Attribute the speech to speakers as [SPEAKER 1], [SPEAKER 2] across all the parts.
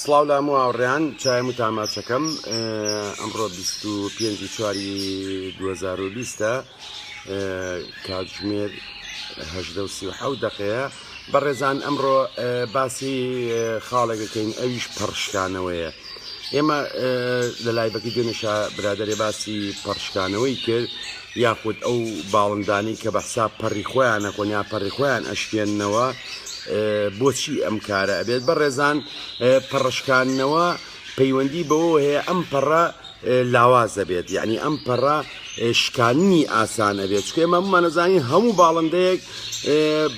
[SPEAKER 1] سڵاو لە هەموو هاوڕێیان چایم و تاماچەکەم ئەمڕۆ 25/4/2020 کاتژمێر 8:37 بەڕێزان ئەمڕۆ باسی خاڵێکەکەین ئەویش پەڕشکانەوەیە. ئێمە لە لایبەکەی دوێنێشا برادەرێ باسی پەڕشکانەوەی کرد یاخود ئەو باڵندانی کە بەحساب پەڕی خۆیان نەکۆن یا پەڕی خۆیان ئەشکێننەوە بۆچی ئەم کارە ئەبێت. بەڕێزان پەڕشکانەوە پەیوەندی بەوە هەیە ئەم پەڕە لاوازە بێت، یعنی ئەم پەڕە شکاندنی ئاسان ئەبێت. چکە ئێمە هەمومانەزانین هەموو باڵندەیەک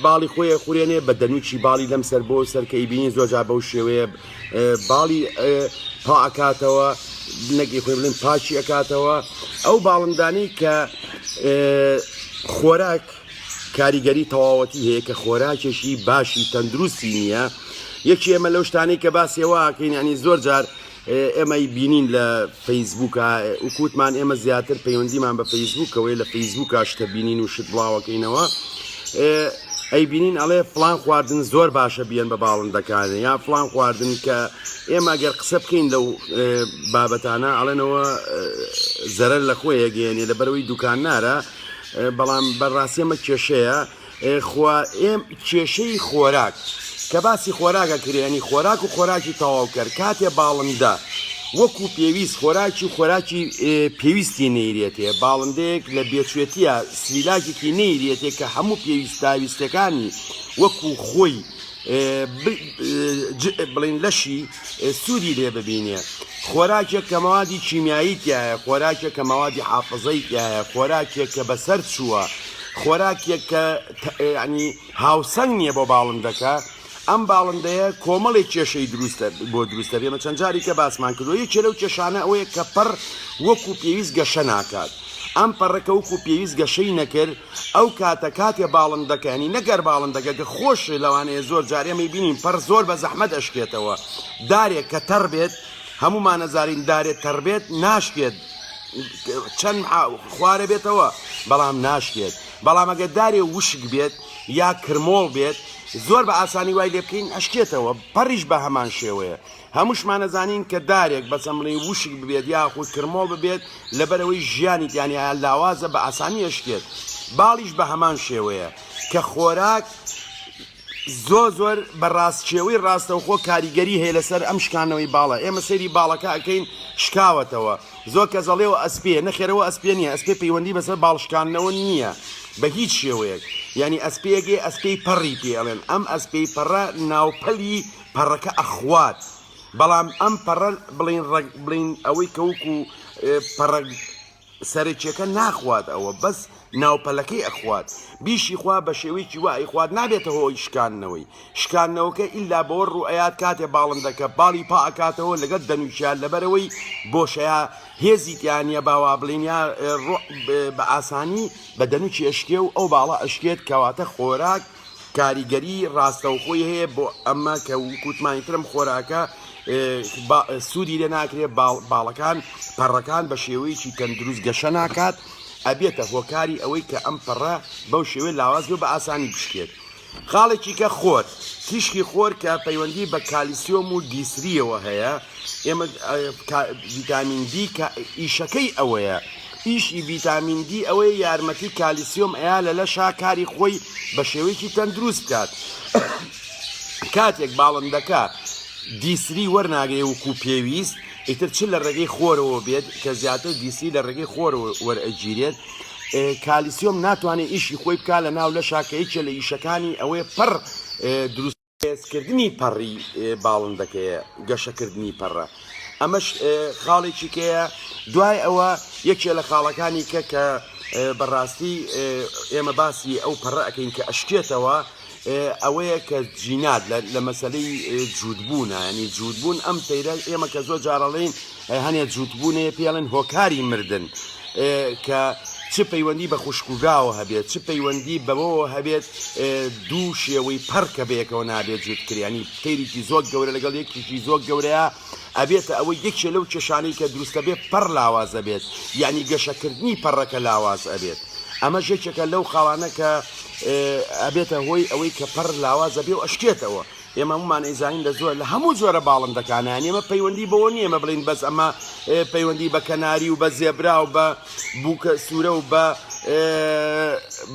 [SPEAKER 1] باڵی خۆیە خوێنێ بە دەنوچی باڵی لەم سەر بۆ سەرکەی بینی زۆرجار بەو شێوەیە باڵی پا ئەکاتەوە، نەگەی خۆی بڵێن پاچی ئەکاتەوە. ئەو باڵندانەی کە خۆراک کاریگەری تەواوەتی هەیە کە خۆراکێکی باشی تەندروستی نییە، یەکی ئێمە لەو شتانەی کە باسیەوە ئاکەین، ینی زۆر جار ئێمەی بینین لە فەیسبووکە وکوتمان ئێمە زیاتر پەیوەندیمان بە فەیسبووکەوەی لە فەیسبووکە شتە بینین و شت بڵاوەکەینەوە، ئەی بینین ئەڵێ فڵان خواردن زۆر باشە بیان بە باڵندەکان، یا فڵان خواردن کە ئێمە گەر قسە بکەین لەو بابەتانە ئەڵێنەوە زەرەر لە خۆیە گەێنێ لەبەرەوەی دوکان نارە، بەڵام بەڕاستی ئەمە کێشەیە کێشەی خۆراک کە باسی خۆراکە کرێنی خۆراک و خۆراکی تەواو کرد. کاتێ باڵندە وەکو پێویست خۆراکی پێویستی نەیرێتێ، باڵندەیەک لە بێچێتیە سیلاکێکی نەیرێتێ کە هەموو پێویستەکانی وەکو خۆی بڵین لەشی سوودی لێ ببینێ. خۆراکێک کە مەوادی کیمیایی تایە، خۆراکێک کە مەوادی حافظەی تایە، خۆراکێک کە بەسەر چووە، خۆراکێک کە ینی هاوسەنگ نییە بۆ باڵندەکە، ئەم باڵندەیە کۆمەڵێک کێشەی بۆ دروستە. ئێمە چەند جاری کە باسمان کردووە یەکێ لەو کێشانە ئەوەیە کە پەڕ وەکو پێویست گەشە ناکات. ئەم پەڕەکە وەکو پێویست گەشەی نەکرد، ئەو کاتێ باڵندەکانی نەگەر باڵندەکە کە خۆش لەوانەیە زۆر جار ئێمەی بینین پەڕ زۆر بە زەحمەت ئەشکێتەوە. دارێک کە تەڕ بێت، هەمومان نەزارین دارێت تەڕ بێت ناشکێت، چەند خوارە بێتەوە بەڵام ناشکێت. بەڵام ئەگە دارێ وشک بێت یا کرمۆڵ بێت زۆر بە ئاسانی وای لێ بکەین ئەشکێتەوە. پەڕیش بە هەمان شێوەیە. هەمووشمان نەزانین کە دارێک بەچەمڵی وشک ببێت یاخود کرمۆڵ ببێت لەبەرەوەی ژیانی یانی لاوازە بە ئاسانی ئەشکێت. باڵیش بە هەمان شێوەیە کە خۆراک زۆر بە ڕاستکێوەی ڕاستەوخۆ کاریگەری هەیە لەسەر ئەم شکانەوەی باڵە. ئێمە سەیری باڵەکە ئەکەین شکاوەتەوە، زۆر کەس ئەڵێەوە ئەسپێ نەخێرەوە ئەسپێ نییە، ئەسپێ پەیوەندی بەسەر باڵشکانەوە نییە بە هیچ شێوەیەک، ینی ئەسپێگێ ئەسپەی پەڕی پێ ئەڵێن. ئەم ئەسپەی پەڕە ناوپەلی پەڕەکە ئەخوات، بەڵام ئەم پەڕە بڵین ئەوەی کەوکو پەڕە سەرچێکە ناخوات، ئەوە بەس ناوپەلەکەی ئەخوات. بیشی خوا بە شێوەیەکی وا ئەیخوات نابێتە هۆی شکاندنەوەکە ئیلا بەوە ڕوئەیات کاتێ باڵندەکە باڵی پا ئەکاتەوە لەگەڵ دەنووشیان لەبەرەوەی بۆشەیە هێزی تیانە باوا بڵین یا بە ئاسانی بە دەنوچی ئەشکێ و ئەو باڵە ئەشکێت کەواتە خۆراک کاریگەری ڕاستەوخۆی هەیە بۆ ئەمە کە کووتمانیترم خۆراکە سوودی لێ ناکرێت باڵەکان پەڕەکان بە شێوەیەکی تەندروست گەشە ناکات، ئەبێتە هۆکاری ئەوەی کە ئەم پەڕە بەو شێوەی لاواز بێ بە ئاسانی بشکێت. خاڵێکی کە خۆر تیشکی خۆر کە پەیوەندی بە کالیسیۆم و دیسریەوە هەیە، ئێمە ڤیتامین دی کە ئیشەکەی ئەوەیە، ئیشی ڤیتامین دی ئەوەیە یارمەتی کالیسیۆم ئەیا لە لەشا کاری خۆی بە شێوەیەکی تەندروست بکات. کاتێک باڵندەکە دیسری وەرناگرێ وەکو پێویست، ئیتر چ لە ڕێگەی خۆرەوە بێت کە زیاتر دیسی لە ڕێگەی خۆرەوە وەرئەگیرێت، کالیسیۆم ناتوانێت ئیشی خۆی بکات لە ناو لە شاکەیەکە لە ئیشەکانی ئەوەیە پەڕ دروستکردنی پەڕی باڵندەکەیە، گەشەکردنی پەڕە. ئەمەش خاڵێکی کەیە. دوای ئەوە یەکێ لە خاڵەکانی کە بەڕاستی ئێمە باسی ئەو پەڕە ئەەکەین کە ئەشکێتەوە، ئەوەیە کە جینات لە مەسەلەی جوودبوونە، ینی جوودبوون ئەم تەیرە ئێمە کە زۆر جارەڵێن هەنێ جوودبوونەیە پێڵێن هۆکاری مردن، کە چ پەیوەندی بە خوشکوگاوە هەبێت، چ پەیوەندی بەوەوە هەبێت دوو شێوەی پەرکە بەیەکەوە نابێت جوودکردی، ینی تەیرێکی زۆر گەورە لەگەڵ یەکێکی زۆر گەورەیە ئەبێتە ئەوەی یەکێ لەو کێشانەی کە دروستە بێت پەڕ لاوازە بێت، یعنی گەشەکردنی پەڕەکە لاواز ئەبێت. ئەمە یەکێکە لەو خاڵانە کە ئەبێتە هۆی ئەوەی کە پەڕ لاوازە بێ و ئەشکێتەوە. ئێمە هەمومان ئیزانین لە زۆر لە هەموو جۆرە باڵندەکانیان ئێمە پەیوەندی بەوە نیە ئێمە بڵین بەس ئەمە پەیوەندی بە کەناری و بە زێبرا و بە بووکە سوورە و بە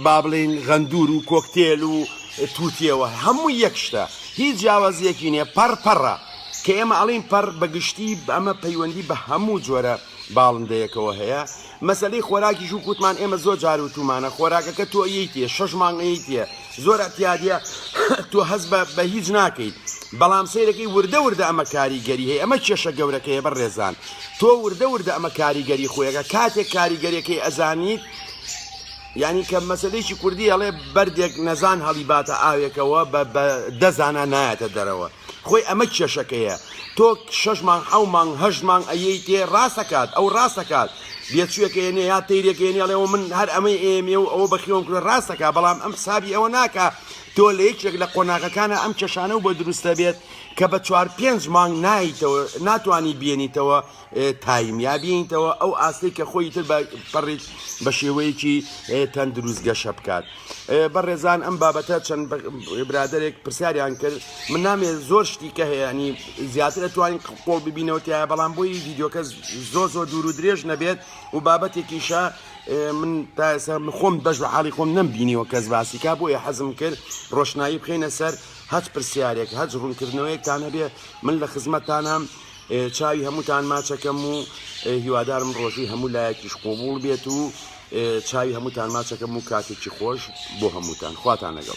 [SPEAKER 1] با بڵین غەندور و کۆکتێل و تووتیەوە هەموو یەک شتە هیچ جیاوازیەکی نییە پەڕپەڕە کە ئێمە ئەڵین پەڕ بەگشتی ئەمە پەیوەندی بە هەموو جۆرە باڵندەیەکەوە هەیە مەسەلەی خۆراکیش و کووتمان ئێمە زۆر جار و تومانە خۆراکەکە تۆ ئەیتیە 6 مانگەیتیە زۆر ئەتیادە تۆ هەست بە هیچ ناکەیت بەڵام سیرەکەی وردە وردە ئەمە کاریگەری هەیە ئەمە کێشە گەورەکەیە بەڕێزان تۆ وردە وردە ئەمە کاریگەری خۆیەکە کاتێک کاریگەریەکەی ئەزانیت یعنی کە مەسەلەیەکی کوردی ئەڵێ بەردێک نەزان هەڵیباتە ئاوێکەوە بە دەزانە نایەتە دەرەوە خۆی ئەمە کێشەکەیە تۆ 6 مانگ 7 مانگ 8 مانگ ئەیەی تێ ڕاستەکات ئەو ڕاستەکات بێچوویەکەێنێ یا تەیرێکێنێ ئەڵێەوە من هەر ئەمەی ئێمێ و ئەوە بەخیۆم کرد ڕاستەکە بەڵام ئەم سابی ئەوە ناکە تۆ لە یەکێک لە قۆناغەکانە ئەم کێشانە و بۆ دروستە بێت کە بە 4-5 مانگ نایتەوە ناتوانانی بێنیتەوە تایم یا بێنیتەوە ئەو ئاستی کە خۆی تر بەڕیت بە شێوەیەکی تەندروست گەشە بکات بەڕێزان ئەم بابەتە چەند برادێک پرسیاریان کرد من نامێت زۆر شتی کە هەیەنی زیاتر دەتوانین قۆڵ ببینەوە تایە بەڵام بۆی ڤیددیۆکە زۆر دوور و درێژ نەبێت و بابەتێکیشە من تا خۆم بەش بە حاڵی خۆم نەمبینیەوە کەس باسیکا بۆیە حەزم کرد ڕۆشنایی بخینە سەر هەچ پرسیارێک هەچ ڕوونکردنەوەیەکتان هەبێ من لە خزمەتتانم چاوی هەمووتان ماچەکەم و هیوادارم ڕۆژی هەموو لایەکیش قۆبوڵ بێت و چاوی هەمووتان ماچەکەم و کاتێکی خۆش بۆ هەمووتان خواتان لەگەڵ